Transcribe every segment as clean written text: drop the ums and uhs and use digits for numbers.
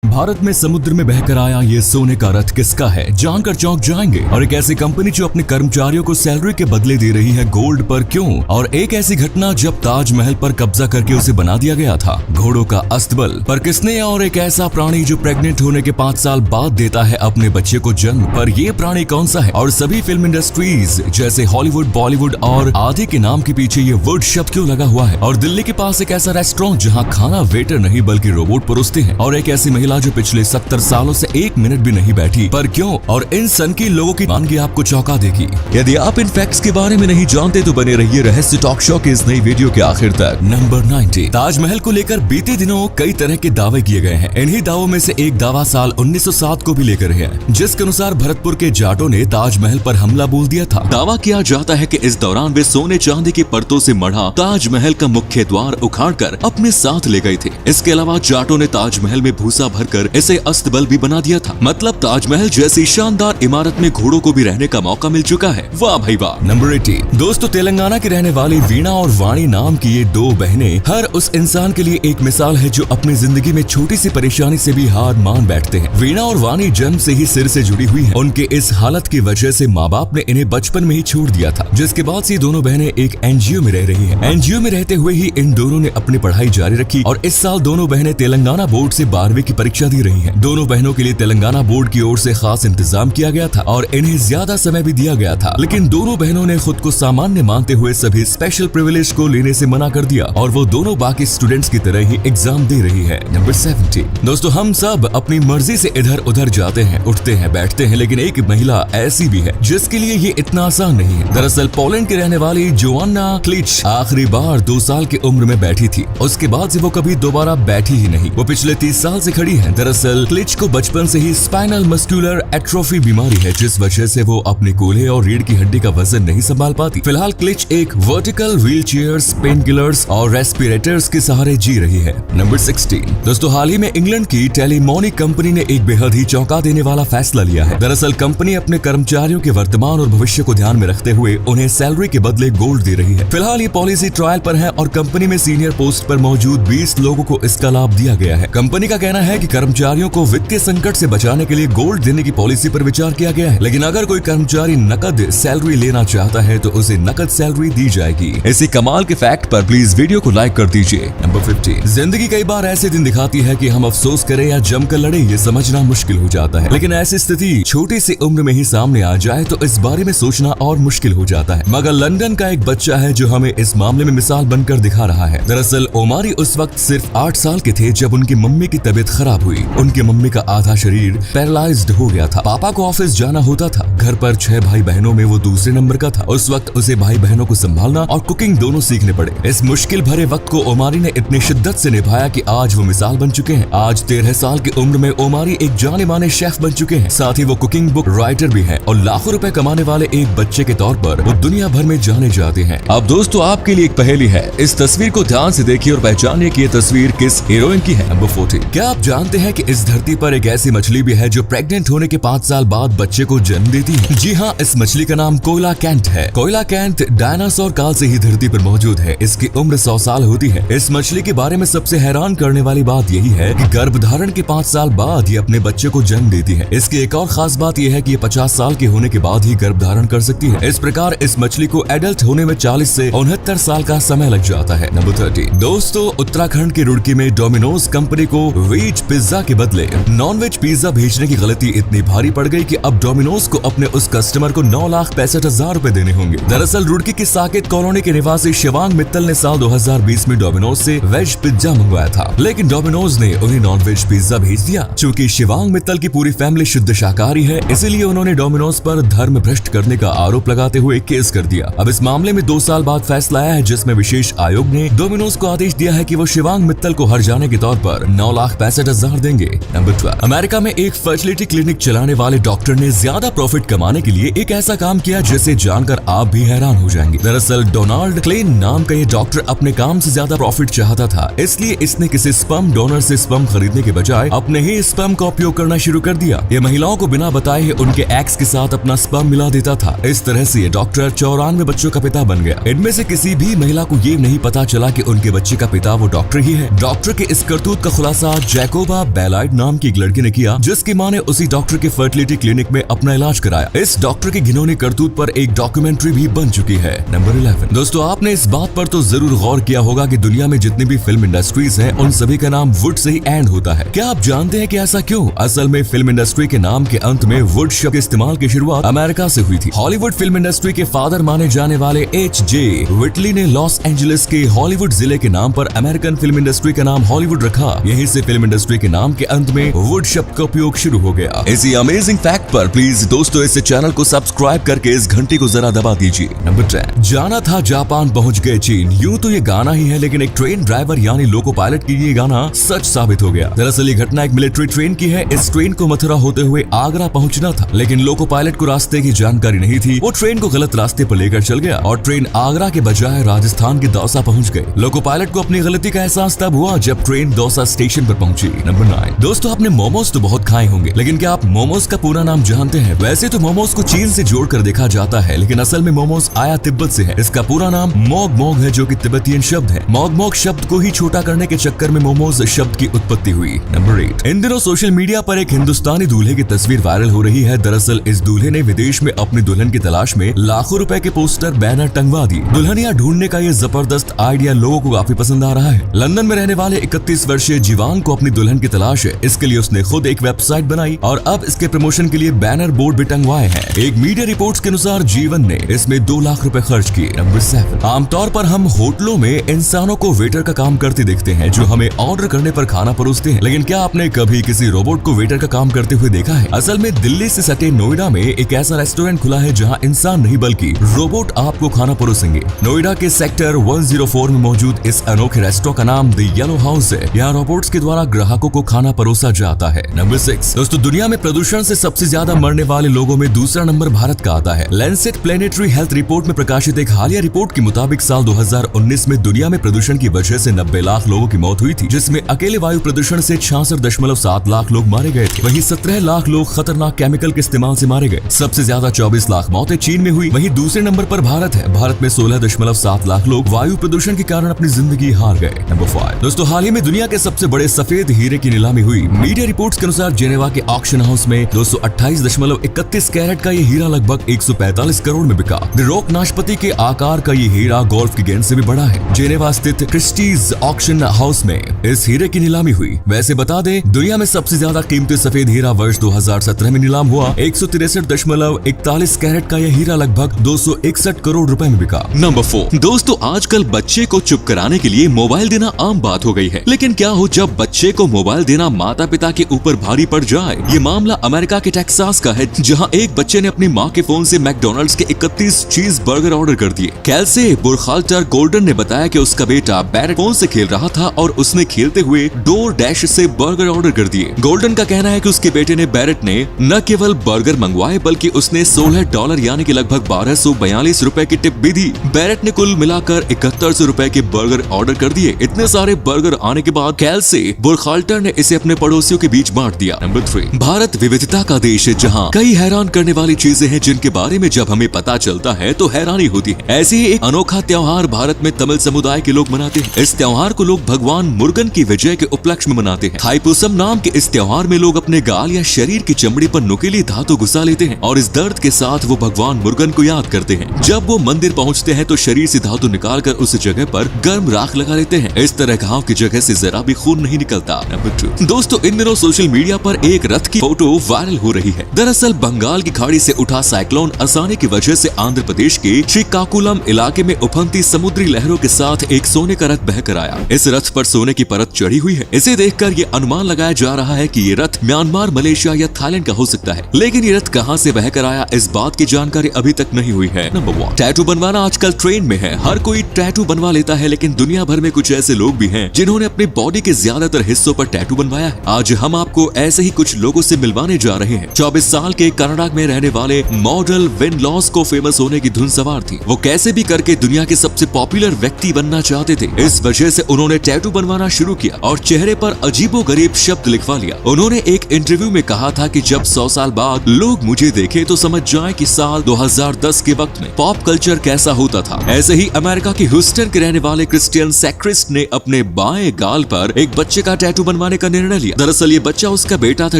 भारत में समुद्र में बहकर आया ये सोने का रथ किसका है, जानकर चौंक जाएंगे। और एक ऐसी कंपनी जो अपने कर्मचारियों को सैलरी के बदले दे रही है गोल्ड पर, क्यों? और एक ऐसी घटना जब ताजमहल पर कब्जा करके उसे बना दिया गया था। घोड़ों का अस्तबल पर किसने? और एक ऐसा प्राणी जो प्रेग्नेंट होने के 5 साल बाद देता है अपने बच्चे को जन्म, पर ये प्राणी कौन सा है? और सभी फिल्म इंडस्ट्रीज जैसे हॉलीवुड, बॉलीवुड और आदि के नाम के पीछे ये वुड शब्द क्यों लगा हुआ है? और दिल्ली के पास एक ऐसा रेस्टोरेंट जहाँ खाना वेटर नहीं बल्कि रोबोट परोसते हैं। और एक ऐसी महिला जो पिछले 70 सालों से 1 मिनट भी नहीं बैठी, पर क्यों? और इन सनकी लोगों की मानगी आपको चौंका देगी। यदि आप इन फैक्ट्स के बारे में नहीं जानते तो बने रहिए रहस्य टॉक शो के इस नई वीडियो के आखिर तक। नंबर 90। ताजमहल को लेकर बीते दिनों कई तरह के दावे किए गए हैं। इन्हीं दावों में से एक दावा साल 1907 को भी लेकर है, जिसके अनुसार भरतपुर के जाटों ने ताजमहल पर हमला बोल दिया था। दावा किया जाता है कि इस दौरान वे सोने चांदी की परतों से मढ़ा ताजमहल का मुख्य द्वार उखाड़कर अपने साथ ले गए थे। इसके अलावा जाटों ने ताजमहल में भूसा भरकर इसे अस्तबल भी बना दिया था। मतलब ताजमहल जैसी शानदार इमारत में घोड़ों को भी रहने का मौका मिल चुका है। वाह भाई वाह। नंबर 80। दोस्तों, तेलंगाना की रहने वाली वीणा और वाणी नाम की ये 2 बहनें हर उस इंसान के लिए एक मिसाल है जो अपनी जिंदगी में छोटी सी परेशानी से भी हार मान बैठते हैं। वीणा और वाणी जन्म से ही सिर से जुड़ी हुई है। उनके इस हालत की वजह से माँ बाप ने इन्हें बचपन में ही छोड़ दिया था, जिसके बाद से दोनों बहनें एक एनजीओ में रह रही है। एनजीओ में रहते हुए ही इन दोनों ने अपनी पढ़ाई जारी रखी और इस साल दोनों बहनें तेलंगाना बोर्ड से 12वीं की परीक्षा दी रही है। दोनों बहनों के लिए तेलंगाना बोर्ड की ओर से खास इंतजाम किया गया था और इन्हें ज्यादा समय भी दिया गया था, लेकिन दोनों बहनों ने खुद को सामान्य मानते हुए सभी स्पेशल प्रिविलेज को लेने से मना कर दिया और वो दोनों बाकी स्टूडेंट्स की तरह ही एग्जाम दे रही है। नंबर 70। दोस्तों, हम सब अपनी मर्जी से इधर उधर जाते हैं, उठते हैं, बैठते हैं, लेकिन एक महिला ऐसी भी है जिसके लिए ये इतना आसान नहीं है। दरअसल पोलैंड की रहने वाली जोआना क्लिच आखिरी बार 2 साल की उम्र में बैठी थी। उसके बाद से वो कभी दोबारा बैठी ही नहीं। वो पिछले 30 साल से खड़ी है। दरअसल क्लिच को बचपन से ही स्पाइनल मस्कुलर एट्रोफी बीमारी है, जिस वजह से वो अपने कूल्हे और रीढ़ की हड्डी का वजन नहीं संभाल पाती। फिलहाल क्लिच एक vertical wheel chairs, pain killers और रेस्पिरेटर्स के सहारे जी रही है। नंबर 16। दोस्तों, हाल ही में इंग्लैंड की टेलीमोनी कंपनी ने एक बेहद ही चौंका देने वाला फैसला लिया है। दरअसल कंपनी अपने कर्मचारियों के वर्तमान और भविष्य को ध्यान में रखते हुए उन्हें सैलरी के बदले गोल्ड दे रही है। फिलहाल ये पॉलिसी ट्रायल पर है और कंपनी में सीनियर पोस्ट पर मौजूद 20 लोगों को इसका लाभ दिया गया है। कंपनी का कहना है कि कर्मचारियों को वित्तीय संकट से बचाने के लिए गोल्ड देने की पॉलिसी पर विचार किया गया है, लेकिन अगर कोई कर्मचारी नकद सैलरी लेना चाहता है तो उसे नकद सैलरी दी जाएगी। इसी कमाल के फैक्ट पर प्लीज वीडियो को लाइक कर दीजिए। नंबर 15। जिंदगी कई बार ऐसे दिन दिखाती है कि हम अफसोस करें या जमकर लड़े ये समझना मुश्किल हो जाता है, लेकिन ऐसी स्थिति छोटी सी उम्र में ही सामने आ जाए तो इस बारे में सोचना और मुश्किल हो जाता है। मगर लंदन का एक बच्चा है जो हमें इस मामले में मिसाल बनकर दिखा रहा है। दरअसल ओमारी उस वक्त सिर्फ 8 साल के थे जब उनकी मम्मी की तबीयत खराब हुई। उनकी मम्मी का आधा शरीर पैरालाइज्ड हो गया था। पापा को ऑफिस जाना होता था। घर पर 6 भाई बहनों में वो दूसरे नंबर का था। उस वक्त उसे भाई बहनों को संभालना और कुकिंग दोनों सीखने पड़े। इस मुश्किल भरे वक्त को ओमारी ने इतनी शिद्दत से निभाया कि आज वो मिसाल बन चुके हैं। आज 13 साल की उम्र में ओमारी एक जाने माने शेफ बन चुके हैं। साथ ही वो कुकिंग बुक राइटर भी है और लाखों रुपए कमाने वाले एक बच्चे के तौर पर वो दुनिया भर में जाने जाते हैं। अब दोस्तों, आपके लिए एक पहेली है। इस तस्वीर को ध्यान से देखिए और पहचानिए कि ये तस्वीर किस हीरोइन की है। नंबर 40। क्या आप जानते हैं कि इस धरती पर एक ऐसी मछली भी है जो प्रेग्नेंट होने के 5 साल बाद बच्चे को जन्म देती है? जी हाँ, इस मछली का नाम कोयलाकैंथ है। कोयलाकैंथ डायनासोर काल से ही धरती पर मौजूद है। इसकी उम्र 100 साल होती है। इस मछली के बारे में सबसे हैरान करने वाली बात यही है कि गर्भधारण के 5 साल बाद ये अपने बच्चे को जन्म देती है। इसकी एक और खास बात यह है कि ये 50 साल के होने के बाद ही गर्भधारण कर सकती है। इस प्रकार इस मछली को एडल्ट होने में 40 से 69 साल का समय लग जाता है। नंबर 30। दोस्तों, उत्तराखंड के रुड़की में डोमिनोज कंपनी को वेज पिज्जा के बदले नॉन वेज पिज्जा भेजने की गलती इतनी भारी पड़ गई कि अब डोमिनोज को अपने उस कस्टमर को 9,65,000 रुपए देने होंगे। दरअसल रुड़की की साकेत कॉलोनी के निवासी शिवांग मित्तल ने साल 2020 में डोमिनोज से वेज पिज्जा मंगवाया था, लेकिन डोमिनोज ने उन्हें नॉन वेज पिज्जा भेज दिया। चूंकि शिवांग मित्तल की पूरी फैमिली शुद्ध शाकाहारी है, इसीलिए उन्होंने डोमिनोज पर धर्म भ्रष्ट करने का आरोप लगाते हुए केस कर दिया। अब इस मामले में 2 साल बाद फैसला आया है, जिसमें विशेष आयोग ने डोमिनोज को आदेश दिया है कि वो शिवांग मित्तल को हर जाने के तौर पर 9,65,000 देंगे। नंबर 12। अमेरिका में एक फर्टिलिटी क्लिनिक चलाने वाले डॉक्टर ने ज्यादा प्रॉफिट कमाने के लिए एक ऐसा काम किया जिसे जानकर आप भी हैरान हो जाएंगे। दरअसल डोनाल्ड क्लेन नाम का ये डॉक्टर अपने काम से ज्यादा प्रॉफिट चाहता था, इसलिए इसने किसी स्पर्म डोनर से स्पर्म खरीदने के बजाय अपने ही स्पर्म का उपयोग करना शुरू कर दिया। ये महिलाओं को बिना बताए ही उनके एक्स के साथ अपना स्पर्म मिला देता था। इस तरह से ये डॉक्टर 94 बच्चों का पिता बन गया। इनमें से किसी भी महिला को ये नहीं पता चला कि उनके बच्चे का पिता वो डॉक्टर ही है। डॉक्टर के इस करतूत का खुलासा जैकोब नोवा बेलाइट नाम की एक लड़की ने किया, जिसकी मां ने उसी डॉक्टर के फर्टिलिटी क्लिनिक में अपना इलाज कराया। इस डॉक्टर की घिनौनी करतूत पर एक डॉक्यूमेंट्री भी बन चुकी है। नंबर 11 दोस्तों, आपने इस बात पर तो जरूर गौर किया होगा कि दुनिया में जितनी भी फिल्म इंडस्ट्रीज हैं, उन सभी का नाम वुड से ही एंड होता है। क्या आप जानते हैं कि ऐसा क्यों? असल में फिल्म इंडस्ट्री के नाम के अंत में वुड शब्द के इस्तेमाल की शुरुआत अमेरिका से हुई थी। हॉलीवुड फिल्म इंडस्ट्री के फादर माने जाने वाले H.J. विटली ने लॉस एंजलिस के हॉलीवुड जिले के नाम पर अमेरिकन फिल्म इंडस्ट्री का नाम हॉलीवुड रखा। यहीं से फिल्म इंडस्ट्री के नाम के अंत में वुड शब्द का उपयोग शुरू हो गया। इसी अमेजिंग फैक्ट पर प्लीज दोस्तों इस चैनल को सब्सक्राइब करके इस घंटी को जरा दबा दीजिए। नंबर 10 जाना था जापान पहुंच गए चीन। यूं तो ये गाना ही है, लेकिन एक ट्रेन ड्राइवर यानी लोको पायलट की ये गाना सच साबित हो गया। दरअसल ये घटना एक मिलिट्री ट्रेन की है। इस ट्रेन को मथुरा होते हुए आगरा पहुंचना था, लेकिन लोको पायलट को रास्ते की जानकारी नहीं थी। वो ट्रेन को गलत रास्ते पर लेकर चल गया और ट्रेन आगरा के बजाय राजस्थान के दौसा पहुंच गई। लोको पायलट को अपनी गलती का एहसास तब हुआ जब ट्रेन दौसा स्टेशन पर पहुंची। नंबर 9 दोस्तों, आपने मोमोज तो बहुत खाए होंगे, लेकिन क्या आप मोमोज का पूरा नाम जानते हैं? वैसे तो मोमोज को चीन से जोड़कर देखा जाता है, लेकिन असल में मोमोज आया तिब्बत से है। इसका पूरा नाम मोग मोग है, जो कि तिब्बतियन शब्द है। मोग मोग शब्द को ही छोटा करने के चक्कर में मोमोज शब्द की उत्पत्ति हुई। नंबर 8 इन दिनों सोशल मीडिया पर एक हिंदुस्तानी दूल्हे की तस्वीर वायरल हो रही है। दरअसल इस दूल्हे ने विदेश में अपनी दुल्हन की तलाश में लाखों रुपए के पोस्टर बैनर टंगवा दिए। दुल्हनिया ढूंढने का ये जबरदस्त आइडिया लोगों को काफी पसंद आ रहा है। लंदन में रहने वाले 31 वर्षीय जीवान को अपनी दुल्हन की तलाश है। इसके लिए उसने खुद एक वेबसाइट बनाई और अब इसके प्रमोशन के लिए बैनर बोर्ड भी टंगवाए हैं। एक मीडिया रिपोर्ट्स के अनुसार जीवन ने इसमें 2 लाख रुपए खर्च किए। नंबर 7 आमतौर पर हम होटलों में इंसानों को वेटर का काम करते देखते हैं, जो हमें ऑर्डर करने पर खाना परोसते हैं, लेकिन क्या आपने कभी किसी रोबोट को वेटर का काम करते हुए देखा है? असल में दिल्ली से सटे नोएडा में एक ऐसा रेस्टोरेंट खुला है जहां इंसान नहीं बल्कि रोबोट आपको खाना परोसेंगे। नोएडा के सेक्टर 104 में मौजूद इस अनोखे रेस्टोरेंट का नाम द येलो हाउस है। यहाँ रोबोट्स के द्वारा ग्राहकों को खाना परोसा जाता है। नंबर 6 दोस्तों, दुनिया में प्रदूषण से सबसे ज्यादा मरने वाले लोगों में दूसरा नंबर भारत का आता है। लैंसेट प्लेनेटरी हेल्थ रिपोर्ट में प्रकाशित एक हालिया रिपोर्ट के मुताबिक साल 2019 में दुनिया में प्रदूषण की वजह से 90 लाख लोगों की मौत हुई थी, जिसमें अकेले वायु प्रदूषण से 66.7 लाख लोग मारे गए थे। वहीं 17 लाख लोग खतरनाक केमिकल के इस्तेमाल से मारे गए। सबसे ज्यादा 24 लाख मौतें चीन में हुई। वहीं दूसरे नंबर पर भारत है। भारत में 16.7 लाख लोग वायु प्रदूषण के कारण अपनी जिंदगी हार गए। नंबर 5 दोस्तों, हाल ही में दुनिया के सबसे बड़े सफेद हीरे की नीलामी हुई। मीडिया रिपोर्ट्स के अनुसार जेनेवा के ऑक्शन हाउस में 228.31 कैरेट का ये हीरा लगभग 145 करोड़ में बिका। द रॉक नाशपाती के आकार का ये हीरा गोल्फ की गेंद से भी बड़ा है। जेनेवा स्थित क्रिस्टीज ऑक्शन हाउस में इस हीरे की नीलामी हुई। वैसे बता दें, दुनिया में सबसे ज्यादा कीमती सफेद हीरा वर्ष 2017 में नीलाम हुआ। 163.41 कैरेट का यह हीरा लगभग 261 करोड़ रुपए में बिका। नंबर 4 दोस्तों, आजकल बच्चे को चुप कराने के लिए मोबाइल देना आम बात हो गई है, लेकिन क्या हो जब बच्चे को मोबाइल देना माता पिता के ऊपर भारी पड़ जाए। ये मामला अमेरिका के टेक्सास का है, जहां एक बच्चे ने अपनी मां के फोन से मैकडॉनल्ड्स के 31 चीज बर्गर ऑर्डर कर दिए। कैल्से बुरखाल्टर गोल्डन ने बताया कि उसका बेटा बैरेट फोन से खेल रहा था और उसने खेलते हुए डोर डैश से बर्गर ऑर्डर कर दिए। गोल्डन का कहना है कि उसके बेटे ने बैरेट ने न केवल बर्गर मंगवाए बल्कि उसने $16 यानी कि लगभग 1242 रुपए की टिप भी दी। बैरेट ने कुल मिलाकर 7100 रुपए के बर्गर ऑर्डर कर दिए। इतने सारे बर्गर आने के बाद कैल्से बुरखाल्टर ने इसे अपने पड़ोसियों के बीच बांट दिया। नंबर 3 भारत विविधता का देश है, जहां कई हैरान करने वाली चीजें हैं जिनके बारे में जब हमें पता चलता है तो हैरानी होती है। ऐसे ही एक अनोखा त्योहार भारत में तमिल समुदाय के लोग मनाते हैं। इस त्योहार को लोग भगवान मुर्गन की विजय के उपलक्ष्य में मनाते हैं। थाईपुसम नाम के इस त्योहार में लोग अपने गाल या शरीर की चमड़ी पर नुकीली धातु घुसा लेते हैं और इस दर्द के साथ वो भगवान मुर्गन को याद करते हैं। जब वो मंदिर पहुंचते हैं तो शरीर से धातु निकालकर उस जगह पर गर्म राख लगा लेते हैं। इस तरह घाव की जगह से जरा भी खून नहीं निकलता। नंबर 2 दोस्तों, इन दिनों सोशल मीडिया पर एक रथ की फोटो वायरल हो रही है। दरअसल बंगाल की खाड़ी से उठा साइक्लोन असानी की वजह से आंध्र प्रदेश के श्रीकाकुलम इलाके में उफनती समुद्री लहरों के साथ एक सोने का रथ बहकर आया। इस रथ पर सोने की परत चढ़ी हुई है। इसे देखकर ये अनुमान लगाया जा रहा है कि ये रथ म्यांमार, मलेशिया या थाईलैंड का हो सकता है, लेकिन ये रथ कहां से बहकर आया इस बात की जानकारी अभी तक नहीं हुई है। नंबर 1 टैटू बनवाना आजकल ट्रेंड में है। हर कोई टैटू बनवा लेता है, लेकिन दुनिया भर में कुछ ऐसे लोग भी हैं जिन्होंने अपनी बॉडी के ज्यादातर हिस्सों पर टैटू बनवाया है। आज हम आपको ऐसे ही कुछ लोगों से मिलवाने जा रहे हैं। 24 साल के कनाडा में रहने वाले मॉडल विन लॉस को फेमस होने की धुन सवार थी। वो कैसे भी करके दुनिया के सबसे पॉपुलर व्यक्ति बनना चाहते थे। इस वजह से उन्होंने टैटू बनवाना शुरू किया और चेहरे पर अजीबोगरीब शब्द लिखवा लिया। उन्होंने एक इंटरव्यू में कहा था कि जब 100 साल बाद लोग मुझे देखें तो समझ जाएं कि साल 2010 के वक्त में पॉप कल्चर कैसा होता था। ऐसे ही अमेरिका के ह्यूस्टन के रहने वाले क्रिस्टियन सैक्रिस्ट ने अपने बाएं गाल पर एक बच्चे का टैटू बनवाया। बनवाने का निर्णय लिया। दरअसल ये बच्चा उसका बेटा था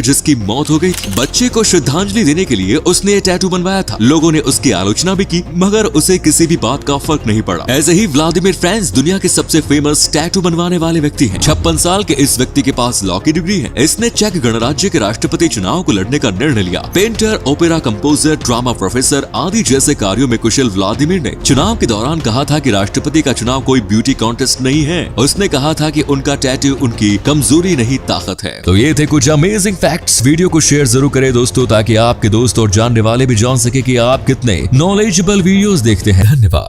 जिसकी मौत हो गई थी। बच्चे को श्रद्धांजलि देने के लिए उसने ये टैटू बनवाया था। लोगों ने उसकी आलोचना भी की मगर उसे किसी भी बात का फर्क नहीं पड़ा। ऐसे ही व्लादिमीर फ्रांस दुनिया के सबसे फेमस टैटू बनवाने वाले व्यक्ति हैं। 56 साल के इस व्यक्ति के पास लॉ की डिग्री है। इसने चेक गणराज्य के राष्ट्रपति चुनाव को लड़ने का निर्णय लिया। Painter, opera composer, drama professor आदि जैसे कार्यों में कुशल व्लादिमीर ने चुनाव के दौरान कहा था कि राष्ट्रपति का चुनाव कोई ब्यूटी कॉन्टेस्ट नहीं है। उसने कहा था कि उनका टैटू उनकी कमजोरी नहीं ताकत है। तो ये थे कुछ अमेजिंग फैक्ट्स। वीडियो को शेयर जरूर करें दोस्तों, ताकि आपके दोस्त और जानने वाले भी जान सके कि आप कितने नॉलेजेबल वीडियोस देखते हैं। धन्यवाद।